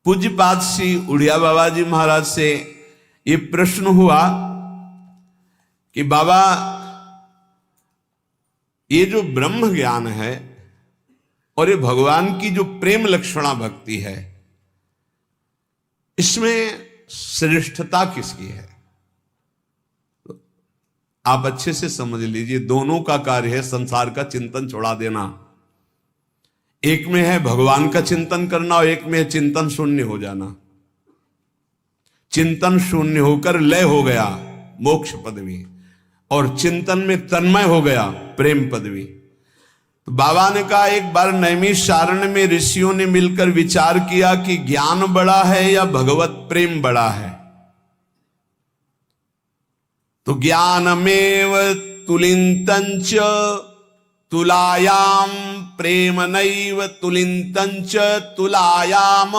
पूज्यपाद श्री उड़िया बाबा जी महाराज से ये प्रश्न हुआ कि बाबा, ये जो ब्रह्म ज्ञान है और ये भगवान की जो प्रेम लक्षणा भक्ति है, इसमें श्रेष्ठता किसकी है? तो आप अच्छे से समझ लीजिए, दोनों का कार्य है संसार का चिंतन छोड़ा देना। एक में है भगवान का चिंतन करना और एक में है चिंतन शून्य हो जाना। चिंतन शून्य होकर लय हो गया मोक्ष पदवी, और चिंतन में तन्मय हो गया प्रेम पदवी। तो बाबा ने कहा, एक बार नैमिषारण्य में ऋषियों ने मिलकर विचार किया कि ज्ञान बड़ा है या भगवत प्रेम बड़ा है। तो ज्ञानमेव तुलिंतंच तुलायाम प्रेम नैव तुलिंतंच तुलायाम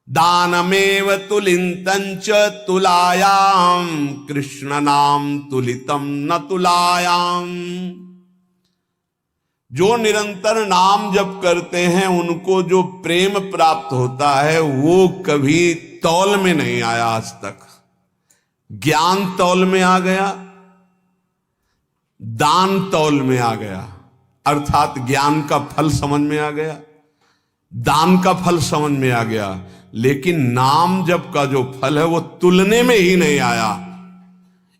दानमेव तुलिंतंच तुलायाम कृष्ण नाम तुलितम न तुलायाम। जो निरंतर नाम जप करते हैं उनको जो प्रेम प्राप्त होता है वो कभी तौल में नहीं आया आज तक। ज्ञान तौल में आ गया, दान तौल में आ गया, अर्थात ज्ञान का फल समझ में आ गया, दान का फल समझ में आ गया, लेकिन नाम जप का जो फल है वो तुलने में ही नहीं आया।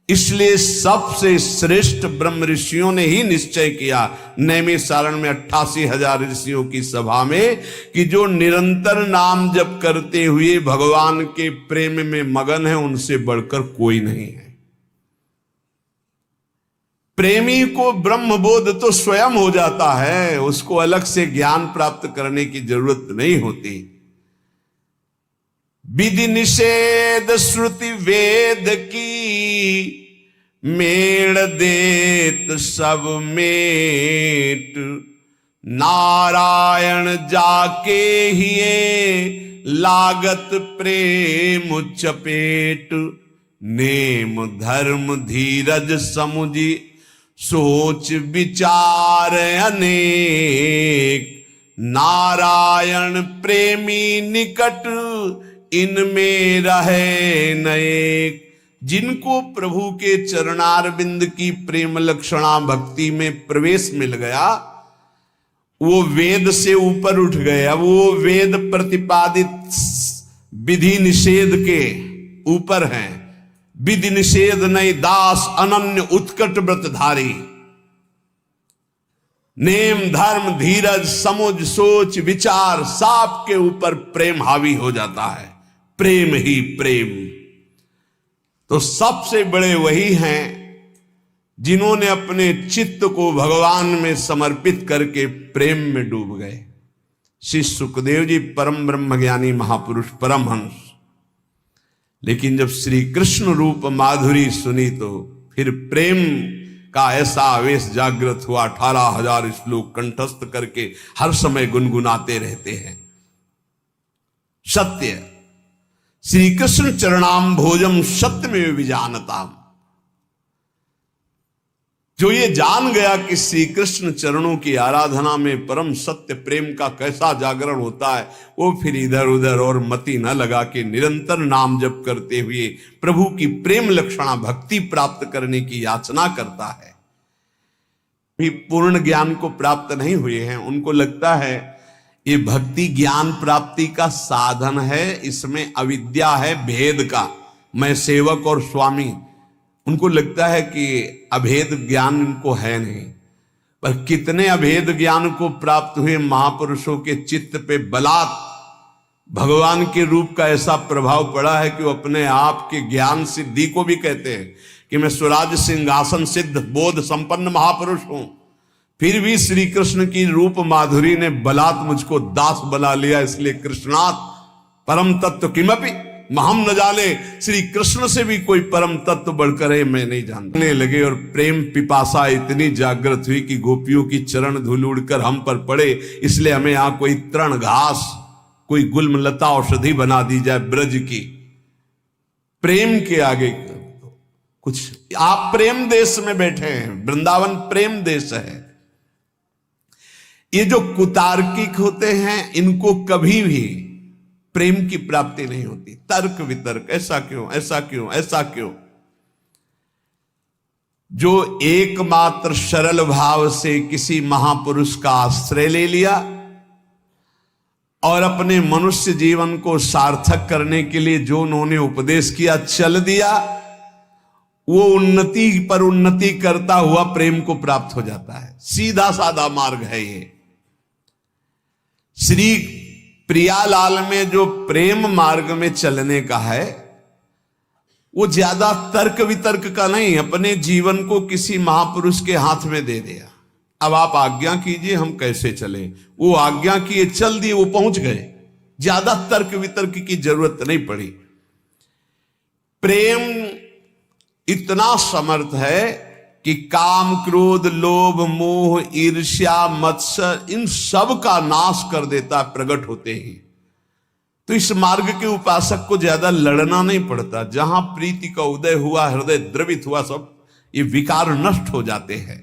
इसलिए सबसे श्रेष्ठ ब्रह्म ऋषियों ने ही निश्चय किया नैमिषारण्य में 88,000 ऋषियों की सभा में कि जो निरंतर नाम जप करते हुए भगवान के प्रेम में मगन है उनसे बढ़कर कोई नहीं है। प्रेमी को ब्रह्मबोध तो स्वयं हो जाता है, उसको अलग से ज्ञान प्राप्त करने की जरूरत नहीं होती। विधि निषेध श्रुति वेद की मेड़ देत सब मेट। नारायण जाके हिये लागत प्रेम चपेट। नेम धर्म धीरज समुझी सोच विचार अनेक। नारायण प्रेमी निकट इनमें रहे नएक। जिनको प्रभु के चरणारविंद की प्रेम लक्षणा भक्ति में प्रवेश मिल गया वो वेद से ऊपर उठ गए। अब वो वेद प्रतिपादित विधि निषेध के ऊपर हैं। विधि निषेध नहीं दास अनन्य उत्कट व्रतधारी। नेम धर्म धीरज समुझ सोच विचार सब के ऊपर प्रेम हावी हो जाता है। प्रेम ही प्रेम। तो सबसे बड़े वही हैं जिन्होंने अपने चित्त को भगवान में समर्पित करके प्रेम में डूब गए। श्री सुखदेव जी परम ब्रह्मज्ञानी महापुरुष परमहंस। लेकिन जब श्री कृष्ण रूप माधुरी सुनी तो फिर प्रेम का ऐसा आवेश जागृत हुआ। 18,000 श्लोक कंठस्थ करके हर समय गुनगुनाते रहते हैं। सत्य श्री कृष्ण चरणाम भोजम सत्य में विजानताम। जो ये जान गया कि श्री कृष्ण चरणों की आराधना में परम सत्य प्रेम का कैसा जागरण होता है, वो फिर इधर उधर और मति न लगा के निरंतर नाम जप करते हुए प्रभु की प्रेम लक्षणा भक्ति प्राप्त करने की याचना करता है। भी पूर्ण ज्ञान को प्राप्त नहीं हुए हैं, उनको लगता है ये भक्ति ज्ञान प्राप्ति का साधन है, इसमें अविद्या है भेद का, मैं सेवक और स्वामी। उनको लगता है कि अभेद ज्ञान इनको है नहीं। पर कितने अभेद ज्ञान को प्राप्त हुए महापुरुषों के चित्त पे बलात् भगवान के रूप का ऐसा प्रभाव पड़ा है कि वो अपने आप के ज्ञान सिद्धि को भी कहते हैं कि मैं स्वराज सिंहासन सिद्ध बोध संपन्न महापुरुष हूं। फिर भी श्री कृष्ण की रूप माधुरी ने बलात् मुझको दास बना लिया। इसलिए कृष्णात् परम तत्व किमपि महम न जाने। श्री कृष्ण से भी कोई परम तत्व बढ़कर है मैं नहीं जानने लगे। और प्रेम पिपासा इतनी जागृत हुई कि गोपियों की चरण धूल उड़कर हम पर पड़े। इसलिए हमें यहां कोई तृण घास कोई गुलमलता औषधि बना दी जाए ब्रज की। प्रेम के आगे कुछ। आप प्रेम देश में बैठे हैं, वृंदावन प्रेम देश है। ये जो कुतार्किक होते हैं इनको कभी भी प्रेम की प्राप्ति नहीं होती। तर्क वितर्क, ऐसा क्यों, ऐसा क्यों, ऐसा क्यों। जो एकमात्र सरल भाव से किसी महापुरुष का आश्रय ले लिया और अपने मनुष्य जीवन को सार्थक करने के लिए जो उन्होंने उपदेश किया चल दिया, वो उन्नति पर उन्नति करता हुआ प्रेम को प्राप्त हो जाता है। सीधा साधा मार्ग है ये। श्री प्रियालाल में जो प्रेम मार्ग में चलने का है, वो ज्यादा तर्क वितर्क का नहीं, अपने जीवन को किसी महापुरुष के हाथ में दे दिया। अब आप आज्ञा कीजिए हम कैसे चलें। वो आज्ञा किए, चल दिए, वो पहुंच गए। ज्यादा तर्क वितर्क की जरूरत नहीं पड़ी। प्रेम इतना समर्थ है कि काम, क्रोध, लोभ, मोह, ईर्ष्या, मत्सर, इन सब का नाश कर देता प्रकट होते ही। तो इस मार्ग के उपासक को ज्यादा लड़ना नहीं पड़ता। जहां प्रीति का उदय हुआ, हृदय द्रवित हुआ, सब ये विकार नष्ट हो जाते हैं।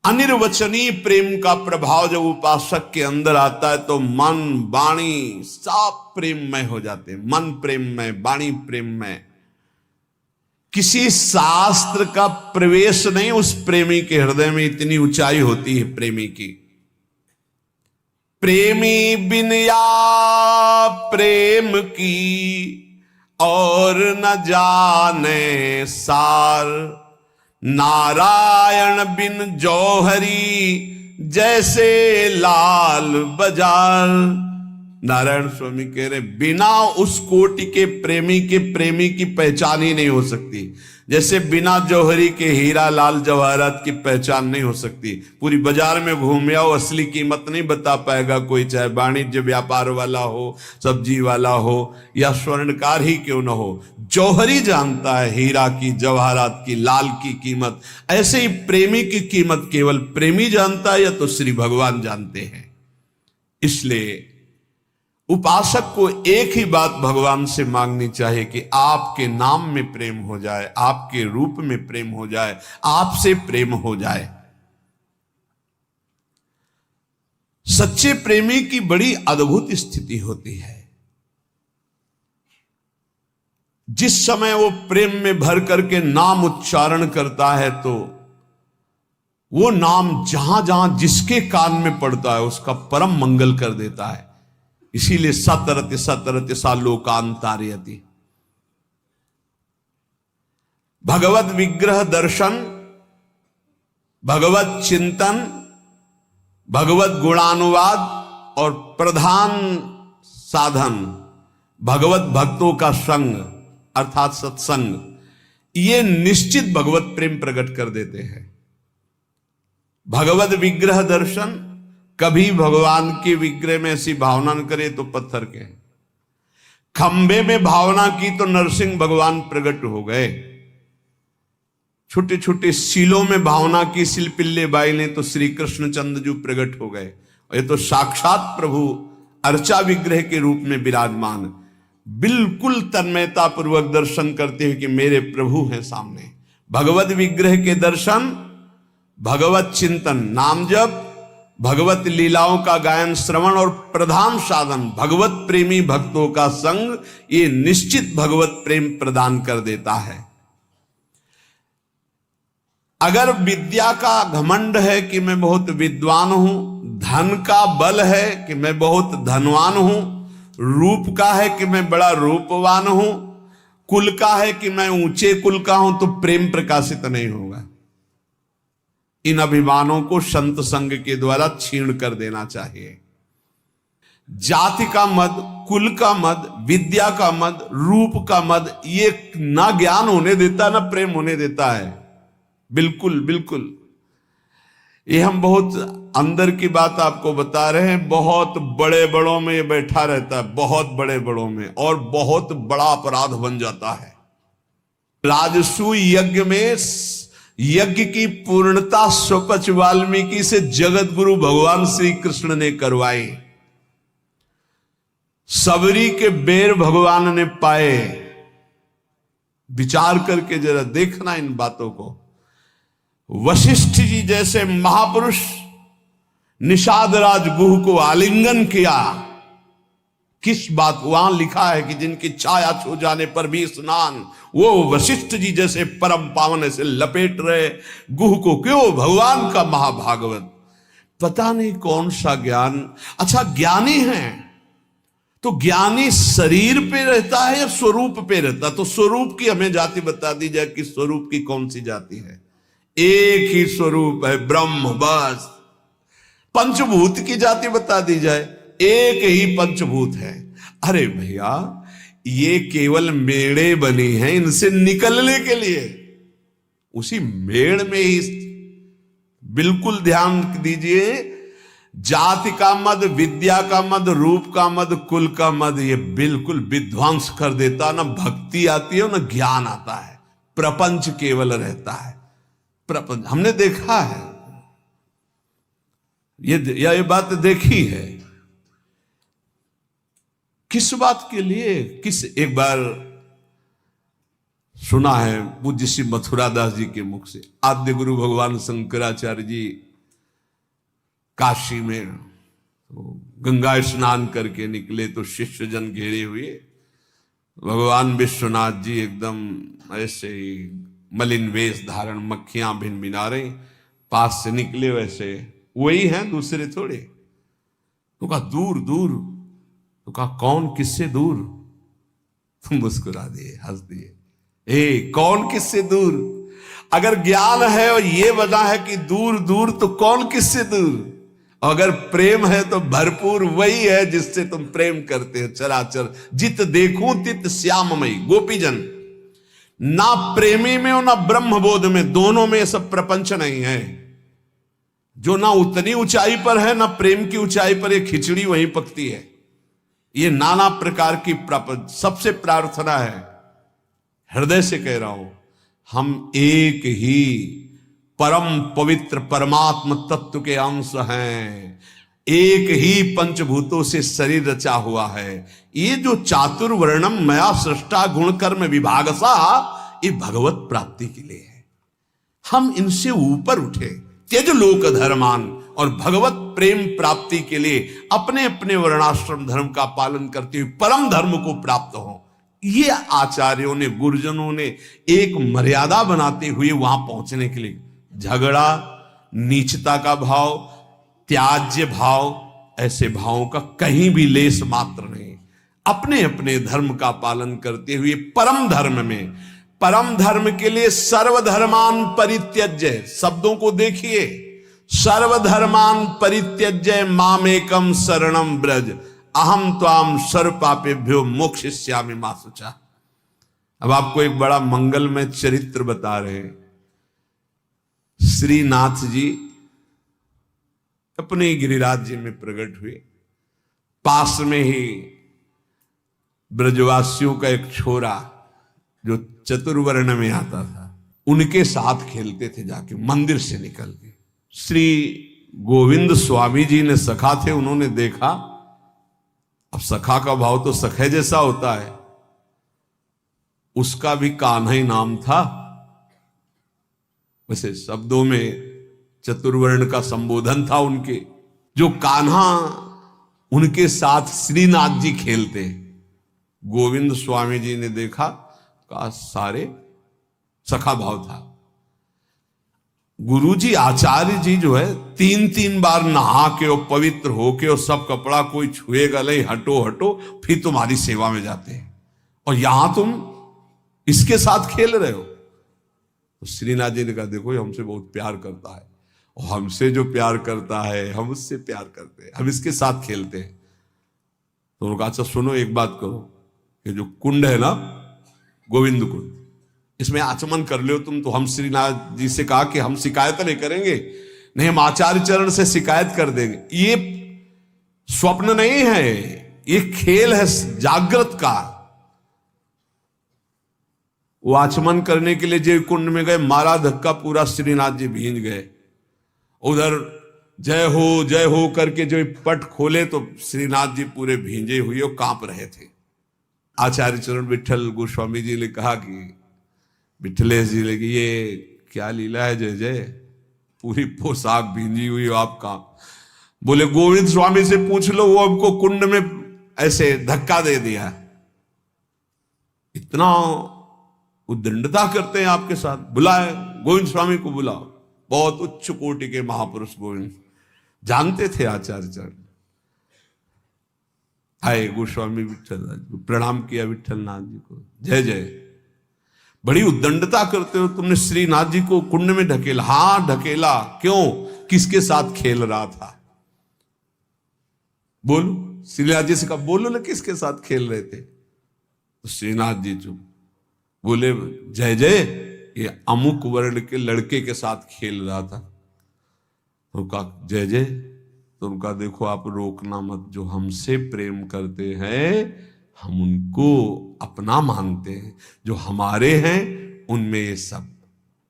अनिर्वचनीय प्रेम का प्रभाव जब उपासक के अंदर आता है तो मन, वाणी सब प्रेममय हो जाते हैं। मन प्रेममय, वाणी प्रेममय। किसी शास्त्र का प्रवेश नहीं उस प्रेमी के हृदय में, इतनी ऊंचाई होती है प्रेमी की। प्रेमी बिन या प्रेम की और न जाने सार, नारायण बिन जौहरी जैसे लाल बाजार। नारायण स्वामी कह रहे बिना उस कोटि के प्रेमी की पहचान ही नहीं हो सकती। जैसे बिना जौहरी के हीरा लाल जवाहरात की पहचान नहीं हो सकती। पूरी बाजार में घूम आओ, असली कीमत नहीं बता पाएगा कोई, चाहे वाणिज्य व्यापार वाला हो, सब्जी वाला हो या स्वर्णकार ही क्यों न हो। जौहरी जानता है हीरा की, जवाहरात की, लाल की कीमत। ऐसे ही प्रेमी की कीमत केवल प्रेमी जानता है या तो श्री भगवान जानते हैं। इसलिए उपासक को एक ही बात भगवान से मांगनी चाहिए कि आपके नाम में प्रेम हो जाए, आपके रूप में प्रेम हो जाए, आपसे प्रेम हो जाए। सच्चे प्रेमी की बड़ी अद्भुत स्थिति होती है। जिस समय वो प्रेम में भर करके नाम उच्चारण करता है तो वो नाम जहां जहां जिसके कान में पड़ता है उसका परम मंगल कर देता है। इसीलिए सतरति सतरति सा लोकांतारयति। भगवत विग्रह दर्शन, भगवत चिंतन, भगवत गुणानुवाद और प्रधान साधन भगवत भक्तों का संग अर्थात सत्संग, ये निश्चित भगवत प्रेम प्रकट कर देते हैं। भगवत विग्रह दर्शन, कभी भगवान के विग्रह में ऐसी भावना न करे तो पत्थर के। खंबे में भावना की तो नरसिंह भगवान प्रकट हो गए। छोटे छोटे सीलों में भावना की शिल्पिल्ले बाई ने तो श्री कृष्ण चंद्र प्रकट हो गए। ये तो साक्षात प्रभु अर्चा विग्रह के रूप में विराजमान, बिल्कुल तन्मयता पूर्वक दर्शन करते हुए कि मेरे प्रभु हैं सामने। भगवत विग्रह के दर्शन, भगवत चिंतन, नाम जप, भगवत लीलाओं का गायन श्रवण और प्रधान साधन भगवत प्रेमी भक्तों का संग, ये निश्चित भगवत प्रेम प्रदान कर देता है। अगर विद्या का घमंड है कि मैं बहुत विद्वान हूं, धन का बल है कि मैं बहुत धनवान हूं, रूप का है कि मैं बड़ा रूपवान हूं, कुल का है कि मैं ऊंचे कुल का हूं, तो प्रेम प्रकाशित नहीं होगा। इन अभिमानों को संत संग के द्वारा छीण कर देना चाहिए। जाति का मद, कुल का मद, विद्या का मद, रूप का मद, ये ना ज्ञान होने देता ना प्रेम होने देता है। बिल्कुल बिल्कुल। ये हम बहुत अंदर की बात आपको बता रहे हैं। बहुत बड़े बड़ों में ये बैठा रहता है, बहुत बड़े बड़ों में, और बहुत बड़ा अपराध बन जाता है। राजसू यज्ञ में यज्ञ की पूर्णता स्वपच वाल्मीकि से जगत गुरु भगवान श्री कृष्ण ने करवाई। सबरी के बेर भगवान ने पाए। विचार करके जरा देखना इन बातों को। वशिष्ठ जी जैसे महापुरुष निषाद राज गुह को आलिंगन किया, किस बात, वहां लिखा है कि जिनकी छाया छू जाने पर भी स्नान, वो वशिष्ठ जी जैसे परम पावन ऐसे लपेट रहे गुह को, क्यों? भगवान का महाभागवत। पता नहीं कौन सा ज्ञान। अच्छा, ज्ञानी है तो ज्ञानी शरीर पे रहता है या स्वरूप पे रहता? तो स्वरूप की हमें जाति बता दी जाए कि स्वरूप की कौन सी जाति है। एक ही स्वरूप है, ब्रह्म, बस। पंचभूत की जाति बता दी जाए, एक ही पंचभूत है। अरे भैया, ये केवल मेड़े बनी हैं इनसे निकलने के लिए। उसी मेड़ में ही बिल्कुल ध्यान दीजिए, जाति का मद, विद्या का मद, रूप का मद, कुल का मद, ये बिल्कुल विध्वंस कर देता। ना भक्ति आती है ना ज्ञान आता है, प्रपंच केवल रहता है। प्रपंच हमने देखा है, ये बात देखी है। किस बात के लिए? एक बार सुना है पूज्य श्री मथुरा दास जी के मुख से, आद्य गुरु भगवान शंकराचार्य जी काशी में तो गंगा स्नान करके निकले तो शिष्य जन घेरे हुए। भगवान विश्वनाथ जी एकदम ऐसे ही मलिन वेश धारण, मक्खियां भिनभिना रही, पास से निकले वैसे वही हैं, दूसरे थोड़े। तो कहा दूर दूर, तो कहा कौन किससे दूर? तुम मुस्कुरा दिए, हंस दिए। कौन किससे दूर? अगर ज्ञान है और ये बता है कि दूर दूर, तो कौन किससे दूर? अगर प्रेम है तो भरपूर वही है जिससे तुम प्रेम करते हो। चराचर जित देखूं तित श्याममयी, गोपीजन। ना प्रेमी में और ना ब्रह्मबोध में, दोनों में सब प्रपंच नहीं है। जो ना उतनी ऊंचाई पर है ना प्रेम की ऊंचाई पर, ये खिचड़ी वहीं पकती है। ये नाना प्रकार की प्रपंच। सबसे प्रार्थना है, हृदय से कह रहा हूं, हम एक ही परम पवित्र परमात्म तत्व के अंश हैं। एक ही पंचभूतों से शरीर रचा हुआ है। ये जो चातुर्वर्णम मया सृष्टा गुण कर्म विभागसा, ये भगवत प्राप्ति के लिए है। हम इनसे ऊपर उठे, त्यज लोक धर्मान, और भगवत प्रेम प्राप्ति के लिए अपने अपने वर्णाश्रम धर्म का पालन करते हुए परम धर्म को प्राप्त हो। ये आचार्यों ने, गुरुजनों ने एक मर्यादा बनाते हुए वहां पहुंचने के लिए, झगड़ा, नीचता का भाव, त्याज्य भाव, ऐसे भावों का कहीं भी लेस मात्र नहीं। अपने अपने धर्म का पालन करते हुए परम धर्म में, परम धर्म के लिए सर्वधर्मान परित्यज्य, शब्दों को देखिए, सर्वधर्मान परित्यज्य मामेकम शरणम ब्रज, अहम त्वाम सर्व पापेभ्यो मोक्षयिष्यामि मा शुचा। अब आपको एक बड़ा मंगलमय चरित्र बता रहे हैं। श्रीनाथ जी अपने गिरिराज जी में प्रकट हुए। पास में ही ब्रजवासियों का एक छोरा जो चतुर्वर्ण में आता था, उनके साथ खेलते थे जाके मंदिर से निकल के। श्री गोविंद स्वामी जी ने, सखा थे, उन्होंने देखा। अब सखा का भाव तो सखे जैसा होता है, उसका भी कान्हा ही नाम था। वैसे शब्दों में चतुर्वर्ण का संबोधन था उनके। जो कान्हा उनके साथ श्रीनाथ जी खेलते, गोविंद स्वामी जी ने देखा, कहा सारे सखा भाव था। गुरुजी आचार्य जी जो है 3-3 बार नहा के और पवित्र होके और सब कपड़ा कोई छुएगा नहीं, हटो हटो, फिर तुम्हारी सेवा में जाते हैं, और यहां तुम इसके साथ खेल रहे हो। तो श्रीनाथ जी ने कहा देखो ये हमसे बहुत प्यार करता है, और हमसे जो प्यार करता है हम उससे प्यार करते हैं, हम इसके साथ खेलते हैं। तो उन्होंने कहा अच्छा सुनो, एक बात करो, ये जो कुंड है ना, गोविंद कुंड, इसमें आचमन कर लो तुम। तो हम श्रीनाथ जी से कहा कि हम शिकायत नहीं करेंगे, नहीं हम आचार्य चरण से शिकायत कर देंगे। ये स्वप्न नहीं है, ये खेल है जागृत का। वो आचमन करने के लिए जो कुंड में गए, मारा धक्का, पूरा श्रीनाथ जी भींज गए। उधर जय हो करके जो पट खोले तो श्रीनाथ जी पूरे भींजे हुए और कांप रहे थे। आचार्य चरण विठल गोस्वामी जी ने कहा कि विठलेश जी ने कि ये क्या लीला है जय जय, पूरी पोशाक भींजी हुई हो आप कहां? बोले गोविंद स्वामी से पूछ लो, वो हमको कुंड में ऐसे धक्का दे दिया। इतना उद्दंडता करते हैं आपके साथ। बुलाए, गोविंद स्वामी को बुलाओ, बहुत उच्च कोटि के महापुरुष गोविंद, जानते थे आचार्य चरण। आए गोस्वामी विट्ठलनाथ जी को प्रणाम किया, विट्ठलनाथ जी को जय जय। बड़ी उद्दंडता करते हो तुमने श्रीनाथ जी को कुंड में ढकेला। हाँ ढकेला, क्यों, किसके साथ खेल रहा था? बोलो, श्रीनाथ जी से कहा बोलो ना किसके साथ खेल रहे थे? तो श्रीनाथ जी चुप, बोले जय जय ये अमुक वर्ण के लड़के के साथ खेल रहा था। तो कहा जय जय, तो उनका देखो आप रोकना मत, जो हमसे प्रेम करते हैं हम उनको अपना मानते हैं, जो हमारे हैं उनमें ये सब।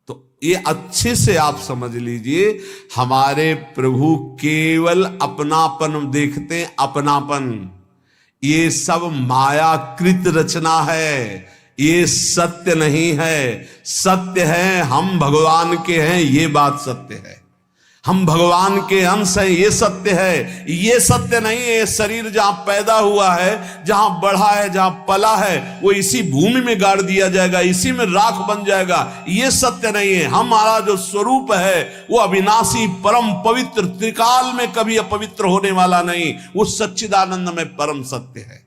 तो ये अच्छे से आप समझ लीजिए, हमारे प्रभु केवल अपनापन देखते हैं, अपनापन। ये सब मायाकृत रचना है, ये सत्य नहीं है। सत्य है हम भगवान के हैं, ये बात सत्य है। हम भगवान के अंश हैं, ये सत्य है। ये सत्य नहीं है शरीर जहां पैदा हुआ है, जहां बढ़ा है, जहां पला है, वो इसी भूमि में गाड़ दिया जाएगा, इसी में राख बन जाएगा, ये सत्य नहीं है। हमारा जो स्वरूप है वो अविनाशी, परम पवित्र, त्रिकाल में कभी अपवित्र होने वाला नहीं, वो सच्चिदानंद में परम सत्य है।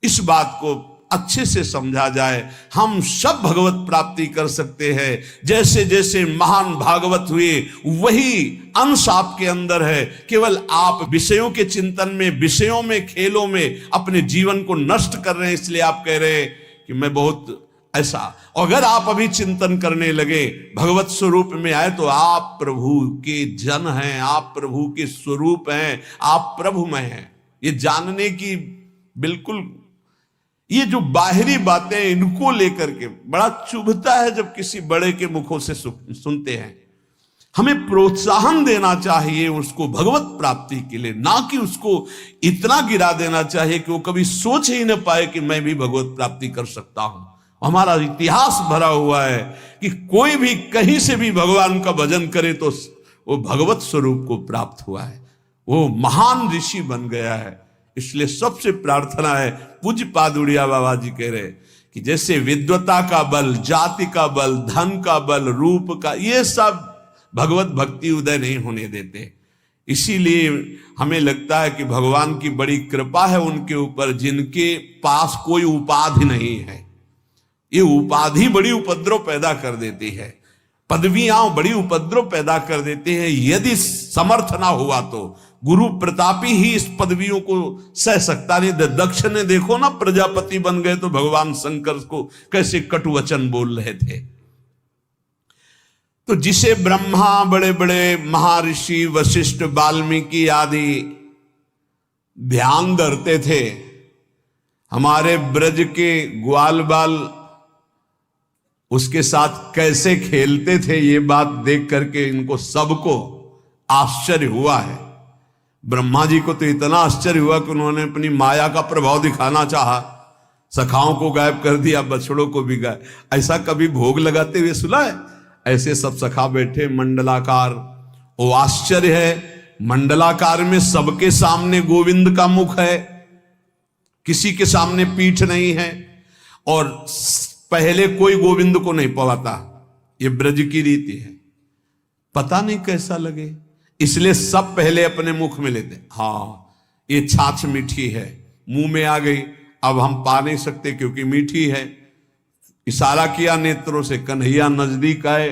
इस बात को अच्छे से समझा जाए, हम सब भगवत प्राप्ति कर सकते हैं। जैसे जैसे महान भागवत हुए वही अंश आपके अंदर है, केवल आप विषयों के चिंतन में, विषयों में, खेलों में अपने जीवन को नष्ट कर रहे हैं। इसलिए आप कह रहे हैं कि मैं बहुत ऐसा। अगर आप अभी चिंतन करने लगे, भगवत स्वरूप में आए, तो आप प्रभु के जन हैं, आप प्रभु के स्वरूप हैं, आप प्रभुमय हैं। ये जानने की बिल्कुल, ये जो बाहरी बातें इनको लेकर के बड़ा चुभता है जब किसी बड़े के मुखों से सुनते हैं। हमें प्रोत्साहन देना चाहिए उसको भगवत प्राप्ति के लिए, ना कि उसको इतना गिरा देना चाहिए कि वो कभी सोच ही न पाए कि मैं भी भगवत प्राप्ति कर सकता हूं। हमारा इतिहास भरा हुआ है कि कोई भी कहीं से भी भगवान का भजन करे तो वो भगवत स्वरूप को प्राप्त हुआ है, वो महान ऋषि बन गया है। इसलिए सबसे प्रार्थना है, पूज्य पादुड़िया बाबा जी कह रहे कि जैसे विद्वता का बल, जाति का बल, धन का बल, रूप का, ये सब भगवत भक्ति उदय नहीं होने देते। इसीलिए हमें लगता है कि भगवान की बड़ी कृपा है उनके ऊपर जिनके पास कोई उपाधि नहीं है। ये उपाधि बड़ी उपद्रव पैदा कर देती है, पदवियां बड़ी उपद्रव पैदा कर देते हैं। यदि समर्थ ना हुआ तो गुरु प्रतापी ही इस पदवियों को सह सकता नहीं। दक्ष ने देखो ना, प्रजापति बन गए तो भगवान शंकर को कैसे कटु वचन बोल रहे थे। तो जिसे ब्रह्मा, बड़े बड़े महर्षि वशिष्ठ, वाल्मीकि आदि ध्यान धरते थे, हमारे ब्रज के ग्वाल बाल उसके साथ कैसे खेलते थे, ये बात देख करके इनको सबको आश्चर्य हुआ है। ब्रह्मा जी को तो इतना आश्चर्य हुआ कि उन्होंने अपनी माया का प्रभाव दिखाना चाहा, सखाओं को गायब कर दिया, बछड़ों को भी गायब। ऐसा कभी भोग लगाते हुए सुना है? ऐसे सब सखा बैठे मंडलाकार। वो आश्चर्य है, मंडलाकार में सबके सामने गोविंद का मुख है, किसी के सामने पीठ नहीं है, और पहले कोई गोविंद को नहीं पवाता। ये ब्रज की रीति है, पता नहीं कैसा लगे, इसलिए सब पहले अपने मुख में लेते। हाँ ये छाछ मीठी है, मुंह में आ गई, अब हम पा नहीं सकते क्योंकि मीठी है। इशारा किया नेत्रों से, कन्हैया नजदीक आए,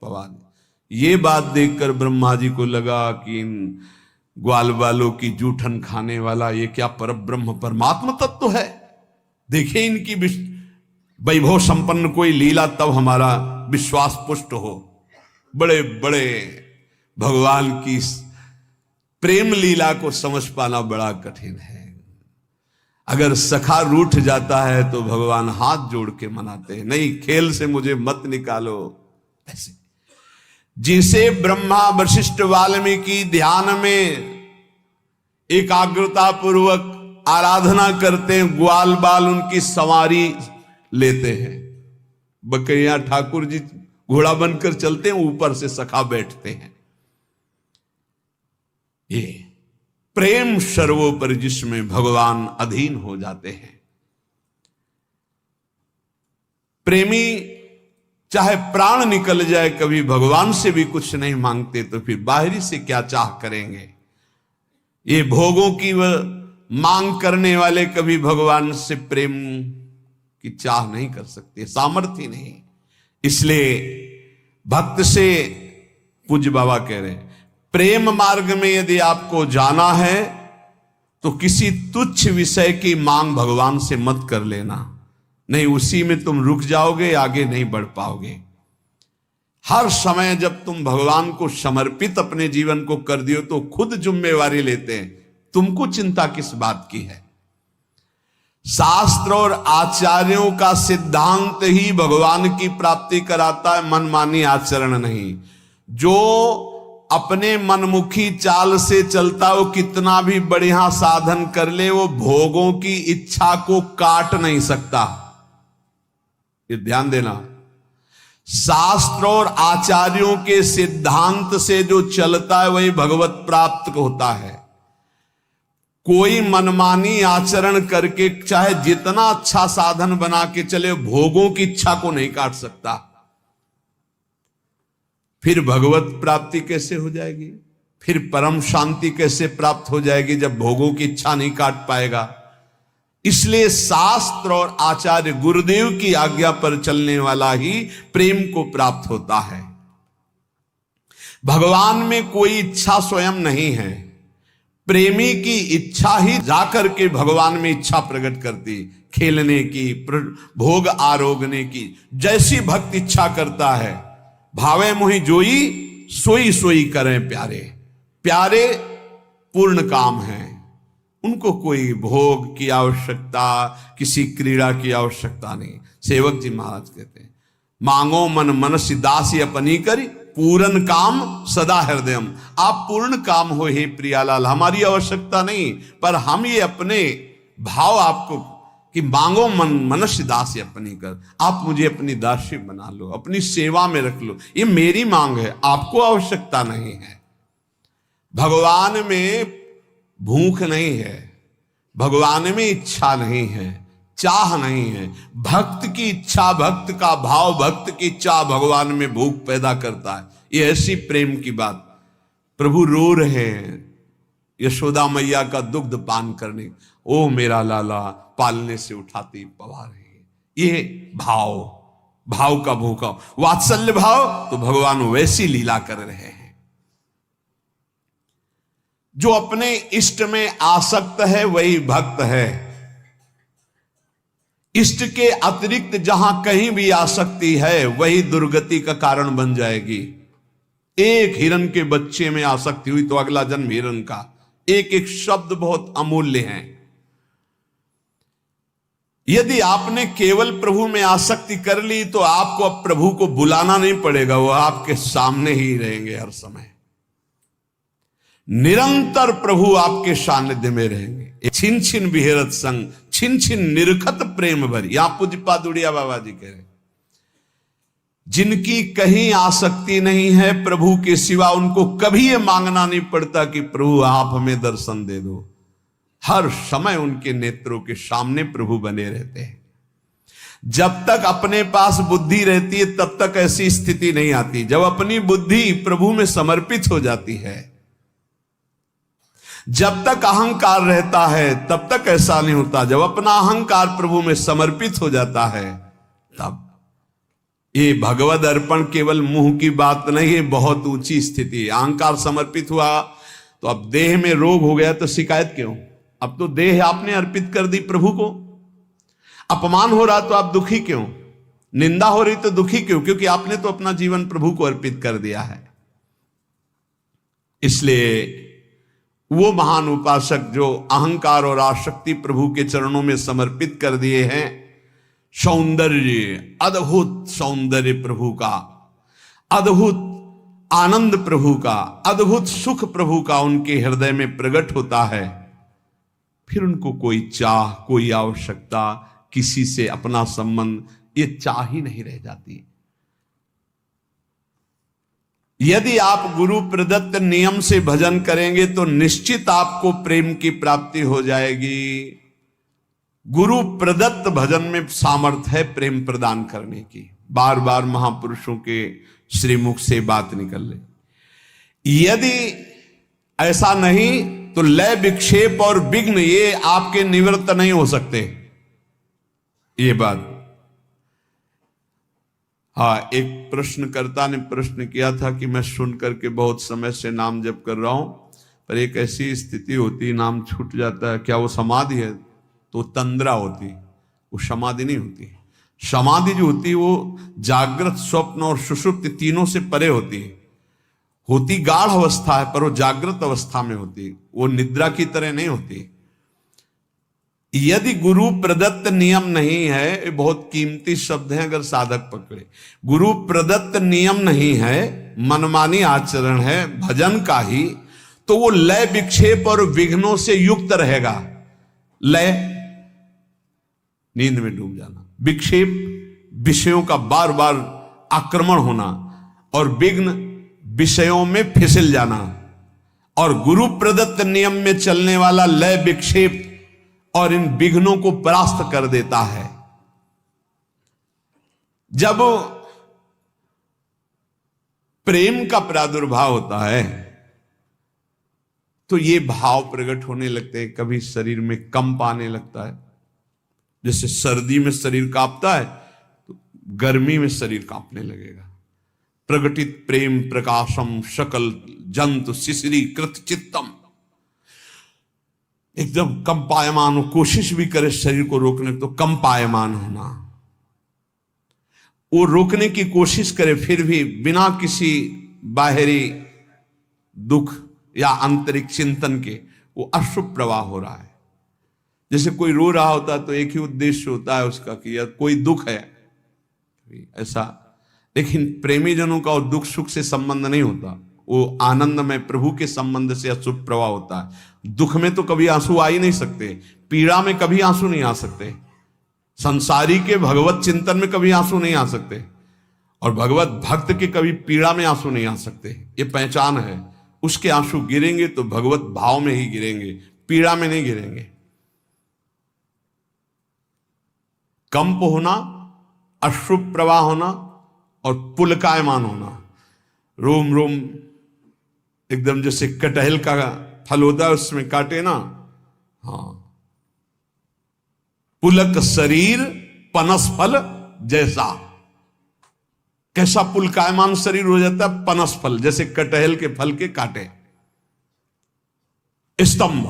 पवा दे। ये बात देखकर ब्रह्मा जी को लगा कि इन ग्वाल बालों की जूठन खाने वाला ये क्या परब्रह्म परमात्मा तत्व है। देखे इनकी वैभव संपन्न कोई लीला, तब हमारा विश्वास पुष्ट हो। बड़े बड़े भगवान की प्रेम लीला को समझ पाना बड़ा कठिन है। अगर सखा रूठ जाता है तो भगवान हाथ जोड़ के मनाते हैं, नहीं खेल से मुझे मत निकालो। ऐसे जिसे ब्रह्मा, वशिष्ठ, वाल्मीकि ध्यान में एकाग्रता पूर्वक आराधना करते हैं, ग्वाल बाल उनकी सवारी लेते हैं। बकैया ठाकुर जी घोड़ा बनकर चलते हैं, ऊपर से सखा बैठते हैं। ये प्रेम सर्वोपरि, जिसमें भगवान अधीन हो जाते हैं। प्रेमी चाहे प्राण निकल जाए, कभी भगवान से भी कुछ नहीं मांगते, तो फिर बाहरी से क्या चाह करेंगे। ये भोगों की मांग करने वाले कभी भगवान से प्रेम की चाह नहीं कर सकते, सामर्थ्य नहीं। इसलिए भक्त से पूज्य बाबा कह रहे हैं, प्रेम मार्ग में यदि आपको जाना है तो किसी तुच्छ विषय की मांग भगवान से मत कर लेना, नहीं उसी में तुम रुक जाओगे, आगे नहीं बढ़ पाओगे। हर समय जब तुम भगवान को समर्पित अपने जीवन को कर दियो तो खुद जिम्मेवारी लेते हैं, तुमको चिंता किस बात की है। शास्त्र और आचार्यों का सिद्धांत ही भगवान की प्राप्ति कराता है, मनमानी आचरण नहीं। जो अपने मनमुखी चाल से चलता, वो कितना भी बढ़िया साधन कर ले, वो भोगों की इच्छा को काट नहीं सकता। ये ध्यान देना, शास्त्र और आचार्यों के सिद्धांत से जो चलता है वही भगवत प्राप्त होता है। कोई मनमानी आचरण करके चाहे जितना अच्छा साधन बना के चले, भोगों की इच्छा को नहीं काट सकता। फिर भगवत प्राप्ति कैसे हो जाएगी, फिर परम शांति कैसे प्राप्त हो जाएगी जब भोगों की इच्छा नहीं काट पाएगा। इसलिए शास्त्र और आचार्य गुरुदेव की आज्ञा पर चलने वाला ही प्रेम को प्राप्त होता है। भगवान में कोई इच्छा स्वयं नहीं है, प्रेमी की इच्छा ही जाकर के भगवान में इच्छा प्रकट करती, खेलने की, भोग आरोगने की। जैसी भक्त इच्छा करता है, भावे मोहि जोई सोई सोई करें प्यारे। प्यारे पूर्ण काम है, उनको कोई भोग की आवश्यकता, किसी क्रीड़ा की आवश्यकता नहीं। सेवक जी महाराज कहते हैं, मांगो मन मनसि दासी अपनी करी, पूर्ण काम सदा हृदयम। आप पूर्ण काम हो हे प्रियालाल, हमारी आवश्यकता नहीं, पर हम ये अपने भाव आपको कि मांगो मन मनुष्य दासी अपनी कर, आप मुझे अपनी दासी बना लो, अपनी सेवा में रख लो, ये मेरी मांग है, आपको आवश्यकता नहीं है। भगवान में भूख नहीं है, भगवान में इच्छा नहीं है, चाह नहीं है। भक्त की इच्छा, भक्त का भाव, भक्त की चाह भगवान में भूख पैदा करता है। ये ऐसी प्रेम की बात। प्रभु रो रहे हैं यशोदा मैया का दुग्ध पान करने, ओ मेरा लाला पालने से उठाती पवा रही है। ये भाव, भाव का भूखा, वात्सल्य भाव, तो भगवान वैसी लीला कर रहे हैं। जो अपने इष्ट में आसक्त है वही भक्त है। इष्ट के अतिरिक्त जहां कहीं भी आसक्ति है वही दुर्गति का कारण बन जाएगी। एक हिरन के बच्चे में आसक्ति हुई तो अगला जन्म हिरन का। एक एक शब्द बहुत अमूल्य है। यदि आपने केवल प्रभु में आसक्ति कर ली तो आपको अब प्रभु को बुलाना नहीं पड़ेगा, वो आपके सामने ही रहेंगे हर समय। निरंतर प्रभु आपके सानिध्य में रहेंगे। छिन छिन विहेरत संग, छिन छिन निरखत प्रेम भरी। यहां पूज्यपाद उड़िया बाबा जी कह रहे, जिनकी कहीं आसक्ति नहीं है प्रभु के सिवा, उनको कभी ये मांगना नहीं पड़ता कि प्रभु आप हमें दर्शन दे दो। हर समय उनके नेत्रों के सामने प्रभु बने रहते हैं। जब तक अपने पास बुद्धि रहती है तब तक ऐसी स्थिति नहीं आती। जब अपनी बुद्धि प्रभु में समर्पित हो जाती है, जब तक अहंकार रहता है तब तक ऐसा नहीं होता। जब अपना अहंकार प्रभु में समर्पित हो जाता है तब ये भगवद अर्पण केवल मुंह की बात नहीं है, बहुत ऊंची स्थिति। अहंकार समर्पित हुआ तो अब देह में रोग हो गया तो शिकायत क्यों? अब तो देह आपने अर्पित कर दी प्रभु को। अपमान हो रहा तो आप दुखी क्यों? निंदा हो रही तो दुखी क्यों? क्योंकि आपने तो अपना जीवन प्रभु को अर्पित कर दिया है। इसलिए वो महान उपासक जो अहंकार और आसक्ति प्रभु के चरणों में समर्पित कर दिए हैं, सौंदर्य, अद्भुत सौंदर्य प्रभु का, अद्भुत आनंद प्रभु का, अद्भुत सुख प्रभु का उनके हृदय में प्रकट होता है। फिर उनको कोई चाह, कोई आवश्यकता, किसी से अपना संबंध, ये चाह ही नहीं रह जाती। यदि आप गुरु प्रदत्त नियम से भजन करेंगे तो निश्चित आपको प्रेम की प्राप्ति हो जाएगी। गुरु प्रदत्त भजन में सामर्थ्य है प्रेम प्रदान करने की। बार बार महापुरुषों के श्रीमुख से बात निकल रही। यदि ऐसा नहीं तो लय विक्षेप और विघ्न ये आपके निवृत्त नहीं हो सकते। ये बात, हाँ, एक प्रश्नकर्ता ने प्रश्न किया था कि मैं सुन करके बहुत समय से नाम जप कर रहा हूं, पर एक ऐसी स्थिति होती, नाम छूट जाता है, क्या वो समाधि है? तो तंद्रा होती, वो समाधि नहीं होती। समाधि जो होती है वो जागृत, स्वप्न और सुषुप्ति तीनों से परे होती है। होती गाढ़ अवस्था है, पर वो जागृत अवस्था में होती, वो निद्रा की तरह नहीं होती। यदि गुरु प्रदत्त नियम नहीं है, ये बहुत कीमती शब्द है, अगर साधक पकड़े, गुरु प्रदत्त नियम नहीं है, मनमानी आचरण है भजन का ही, तो वो लय विक्षेप और विघ्नों से युक्त रहेगा। लय नींद में डूब जाना, विक्षेप विषयों का बार बार आक्रमण होना, और विघ्न विषयों में फिसल जाना। और गुरु प्रदत्त नियम में चलने वाला लय विक्षेप और इन विघ्नों को परास्त कर देता है। जब प्रेम का प्रादुर्भाव होता है तो ये भाव प्रकट होने लगते हैं। कभी शरीर में कंप आने लगता है, जैसे सर्दी में शरीर कांपता है तो गर्मी में शरीर कांपने लगेगा। प्रगटित प्रेम प्रकाशम सकल जंतु शिशिरी कृत चित्तम, एकदम कंपायमान हो, कोशिश भी करे शरीर को रोकने तो कंपायमान होना। वो रोकने की कोशिश करे फिर भी बिना किसी बाहरी दुख या आंतरिक चिंतन के वो अशुभ प्रवाह हो रहा है। जैसे कोई रो रहा होता है तो एक ही उद्देश्य होता है उसका कि यार कोई दुख है ऐसा, लेकिन प्रेमी जनों का दुख सुख से संबंध नहीं होता, वो आनंद में प्रभु के संबंध से अशुभ प्रवाह होता है। दुख में तो कभी आंसू आ ही नहीं सकते, पीड़ा में कभी आंसू नहीं आ सकते, संसारी के भगवत चिंतन में कभी आंसू नहीं आ सकते, और भगवत भक्त के कभी पीड़ा में आंसू नहीं आ सकते। ये पहचान है। उसके आंसू गिरेंगे तो भगवत भाव में ही गिरेंगे, पीड़ा में नहीं गिरेंगे। कंप होना, अशुभ प्रवाह होना और पुलकायमान होना, रोम रोम एकदम जैसे कटहल का फल होता है उसमें काटे ना, हाँ, पुलक शरीर पनस फल जैसा। कैसा पुलकायमान शरीर हो जाता है? पनस फल जैसे कटहल के फल के काटे, स्तंभ,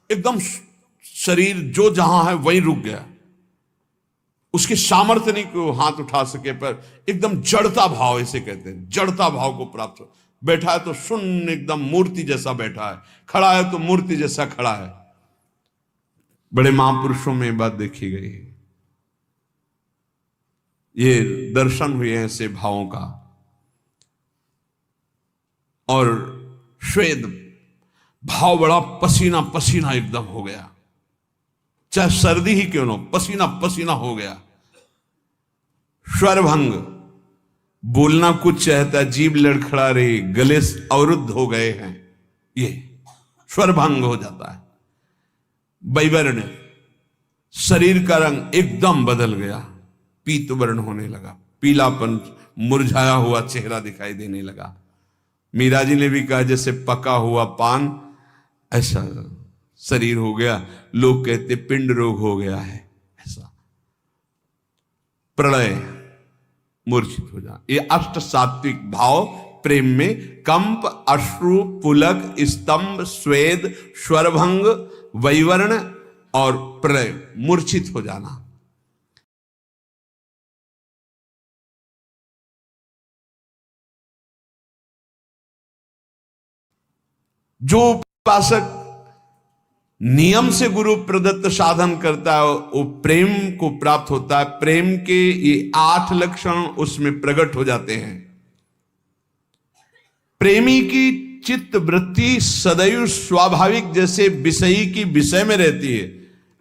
एकदम शरीर जो जहां है वहीं रुक गया, उसकी सामर्थ्य नहीं कि वो हाथ उठा सके, पर एकदम जड़ता भाव, इसे कहते हैं जड़ता भाव को प्राप्त हो। बैठा है तो शून्य, एकदम मूर्ति जैसा बैठा है, खड़ा है तो मूर्ति जैसा खड़ा है। बड़े महापुरुषों में बात देखी गई है, ये दर्शन हुए हैं ऐसे भावों का। और श्वेत भाव बड़ा पसीना पसीना एकदम हो गया, चाहे सर्दी ही क्यों ना, पसीना पसीना हो गया। स्वरभंग, बोलना कुछ चाहता, जीभ लड़खड़ा रही, गले अवरुद्ध हो गए हैं, ये स्वरभंग हो जाता है। वैवर्ण, शरीर का रंग एकदम बदल गया, पीत वर्ण होने लगा, पीलापन, मुरझाया हुआ चेहरा दिखाई देने लगा। मीरा जी ने भी कहा जैसे पका हुआ पान ऐसा शरीर हो गया। लोग कहते पिंड रोग हो गया है, ऐसा। प्रलय, मूर्छित हो जाना, ये अष्ट सात्विक भाव प्रेम में कंप, अश्रु, पुलक, स्तंभ, स्वेद, स्वरभंग, वैवर्ण और प्रलय, मूर्छित हो जाना। जो उपासक नियम से गुरु प्रदत्त साधन करता है वो प्रेम को प्राप्त होता है। प्रेम के ये 8 लक्षण उसमें प्रकट हो जाते हैं। प्रेमी की चित्त वृत्ति सदैव स्वाभाविक जैसे विषयी की विषय में रहती है,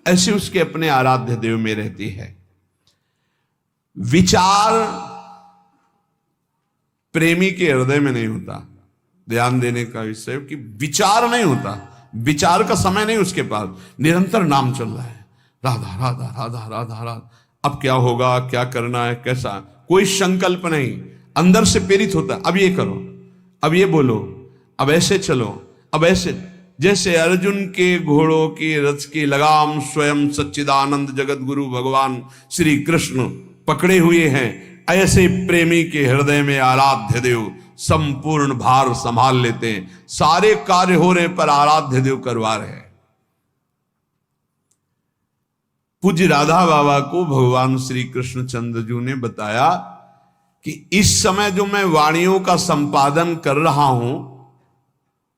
ऐसे उसके अपने आराध्य देव में रहती है। विचार प्रेमी के हृदय में नहीं होता ध्यान देने का विषय कि विचार नहीं होता, विचार का समय नहीं उसके पास, निरंतर नाम चल रहा है, राधा राधा राधा राधा राधा। अब क्या होगा, क्या करना है, कैसा, कोई संकल्प नहीं, अंदर से प्रेरित होता है, अब ये करो, अब ये बोलो, अब ऐसे चलो, अब ऐसे। जैसे अर्जुन के घोड़ों की रथ की लगाम स्वयं सच्चिदानंद जगत गुरु भगवान श्री कृष्ण पकड़े हुए हैं, ऐसे प्रेमी के हृदय में आराध्य देव संपूर्ण भार संभाल लेते हैं। सारे कार्य हो रहे पर आराध्य देव करवा रहे हैं। पूज्य राधा बाबा को भगवान श्री कृष्ण चंद्र जी ने बताया कि इस समय जो मैं वाणियों का संपादन कर रहा हूं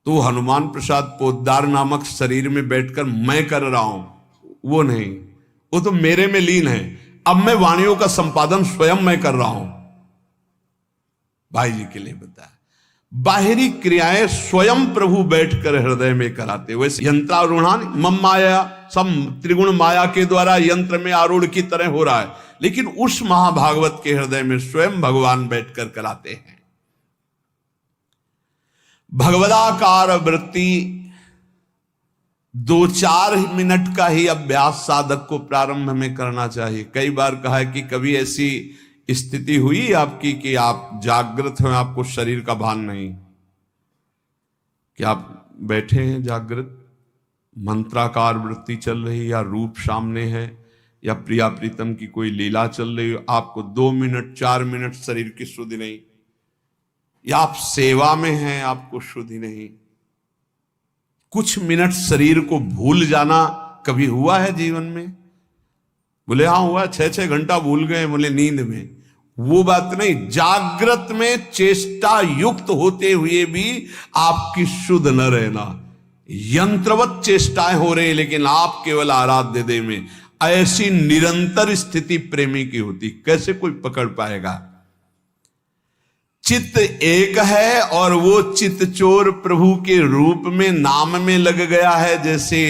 तो हनुमान प्रसाद पोद्दार नामक शरीर में बैठकर मैं कर रहा हूं, वो नहीं, वो तो मेरे में लीन है। अब मैं वाणियों का संपादन स्वयं मैं कर रहा हूं। भाई जी के लिए बताया, बाहरी क्रियाएं स्वयं प्रभु बैठकर हृदय में कराते। वैसे यंत्रारूढ़ान मम माया, सब त्रिगुण माया के द्वारा यंत्र में आरूढ़ की तरह हो रहा है, लेकिन उस महाभागवत के हृदय में स्वयं भगवान बैठकर कराते हैं। भगवदाकार वृत्ति 2-4 मिनट का ही अभ्यास साधक को प्रारंभ में करना चाहिए। कई बार कहा है कि कभी ऐसी स्थिति हुई आपकी कि आप जागृत हैं, आपको शरीर का भान नहीं, कि आप बैठे हैं जागृत, मंत्राकार वृत्ति चल रही, या रूप सामने है, या प्रिया प्रीतम की कोई लीला चल रही हो, आपको 2 मिनट 4 मिनट शरीर की शुद्धि नहीं, या आप सेवा में हैं, आपको शुद्धि नहीं, कुछ मिनट शरीर को भूल जाना कभी हुआ है जीवन में? बोले हाँ हुआ, 6-6 घंटा भूल गए, बोले नींद में। वो बात नहीं, जागृत में चेष्टा युक्त होते हुए भी आपकी शुद्ध न रहना, यंत्रवत चेष्टाएं हो रही लेकिन आप केवल आराध्य देव में, ऐसी निरंतर स्थिति प्रेमी की होती, कैसे कोई पकड़ पाएगा? चित्त एक है और वो चित्त चोर प्रभु के रूप में नाम में लग गया है। जैसे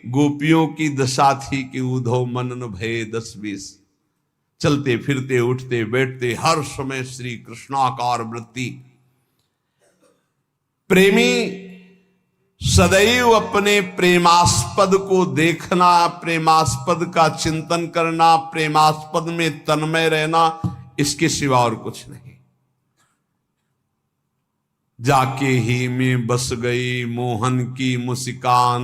गोपियों की दशा थी कि उधो मनन भय 10-20, चलते फिरते उठते बैठते हर समय श्री कृष्णाकार वृत्ति। प्रेमी सदैव अपने प्रेमास्पद को देखना, प्रेमास्पद का चिंतन करना, प्रेमास्पद में तन्मय रहना, इसके सिवा और कुछ नहीं। जाके ही में बस गई मोहन की मुस्कान,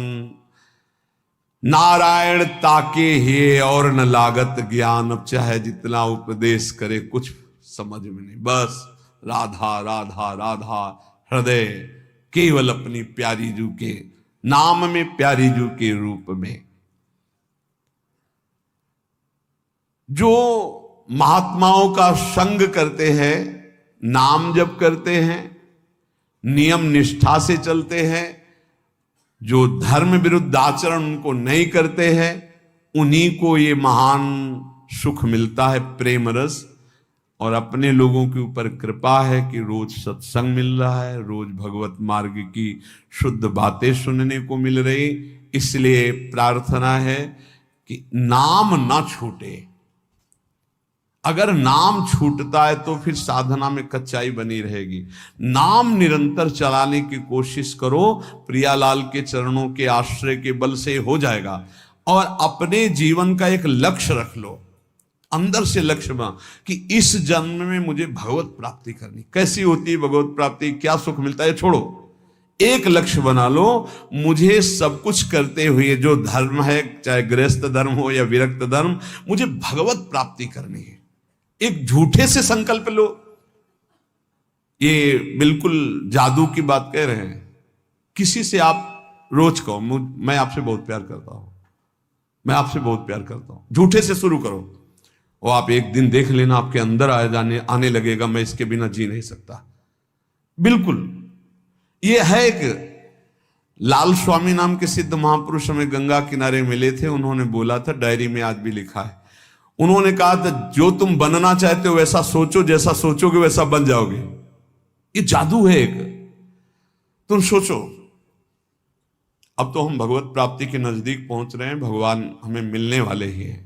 नारायण ताके ही और न लागत ज्ञान। अब चाहे जितना उपदेश करे कुछ समझ में नहीं, बस राधा राधा राधा, हृदय केवल अपनी प्यारी जू के नाम में, प्यारी जू के रूप में। जो महात्माओं का संग करते हैं, नाम जप करते हैं, नियम निष्ठा से चलते हैं, जो धर्म विरुद्ध आचरण उनको नहीं करते हैं, उन्हीं को ये महान सुख मिलता है, प्रेम रस। और अपने लोगों के ऊपर कृपा है कि रोज सत्संग मिल रहा है, रोज भगवत मार्ग की शुद्ध बातें सुनने को मिल रही। इसलिए प्रार्थना है कि नाम ना छूटे। अगर नाम छूटता है तो फिर साधना में कच्चाई बनी रहेगी। नाम निरंतर चलाने की कोशिश करो, प्रियालाल के चरणों के आश्रय के बल से हो जाएगा। और अपने जीवन का एक लक्ष्य रख लो, अंदर से लक्ष्य बना कि इस जन्म में मुझे भगवत प्राप्ति करनी। कैसी होती है भगवत प्राप्ति, क्या सुख मिलता है, छोड़ो, एक लक्ष्य बना लो, मुझे सब कुछ करते हुए जो धर्म है, चाहे गृहस्थ धर्म हो या विरक्त धर्म, मुझे भगवत प्राप्ति करनी है। एक झूठे से संकल्प लो, ये बिल्कुल जादू की बात कह रहे हैं। किसी से आप रोज कहो मैं आपसे बहुत प्यार करता हूं, मैं आपसे बहुत प्यार करता हूं, झूठे से शुरू करो, और आप एक दिन देख लेना आपके अंदर आने लगेगा, मैं इसके बिना जी नहीं सकता। बिल्कुल ये है। एक लाल स्वामी नाम के सिद्ध महापुरुष हमें गंगा किनारे मिले थे, उन्होंने बोला था, डायरी में आज भी लिखा है, उन्होंने कहा था जो तुम बनना चाहते हो वैसा सोचो, जैसा सोचोगे वैसा बन जाओगे। ये जादू है एक, तुम सोचो। अब तो हम भगवत प्राप्ति के नजदीक पहुंच रहे हैं, भगवान हमें मिलने वाले ही हैं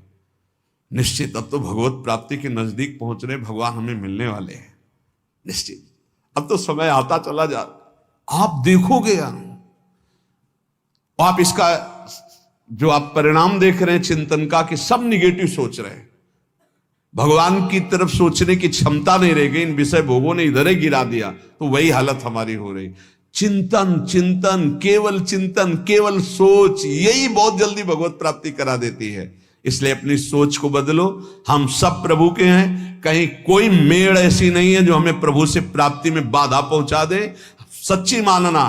निश्चित। अब तो भगवत प्राप्ति के नजदीक पहुंच रहे हैं, भगवान हमें मिलने वाले हैं निश्चित। अब तो समय आता चला जा, आप देखोगे आप इसका जो आप परिणाम देख रहे हैं चिंतन का, कि सब निगेटिव सोच रहे हैं, भगवान की तरफ सोचने की क्षमता नहीं रह गई, इन विषय भोगों ने इधर ही गिरा दिया, तो वही हालत हमारी हो रही। चिंतन चिंतन केवल सोच, यही बहुत जल्दी भगवत प्राप्ति करा देती है। इसलिए अपनी सोच को बदलो। हम सब प्रभु के हैं, कहीं कोई मेड़ ऐसी नहीं है जो हमें प्रभु से प्राप्ति में बाधा पहुंचा दे। सच्ची मानना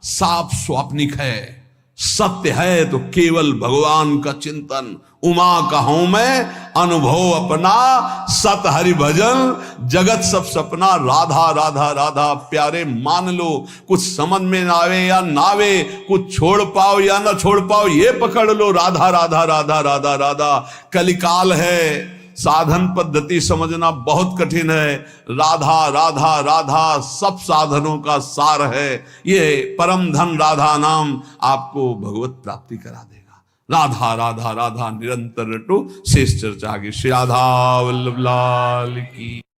साफ स्वाप्निक है, सत्य है तो केवल भगवान का चिंतन। उमा कहूं मैं अनुभव अपना, सत हरि भजन जगत सब सपना। राधा राधा राधा प्यारे मान लो, कुछ समझ में ना आवे या ना आवे, कुछ छोड़ पाओ या ना छोड़ पाओ, ये पकड़ लो, राधा राधा राधा राधा राधा। कलिकाल है, साधन पद्धति समझना बहुत कठिन है। राधा राधा राधा सब साधनों का सार है। ये परम धन राधा नाम आपको भगवत प्राप्ति करा देगा। राधा राधा राधा निरंतर रटो। शेष चर्चा आगे। श्री राधा वल्लभ लाल की।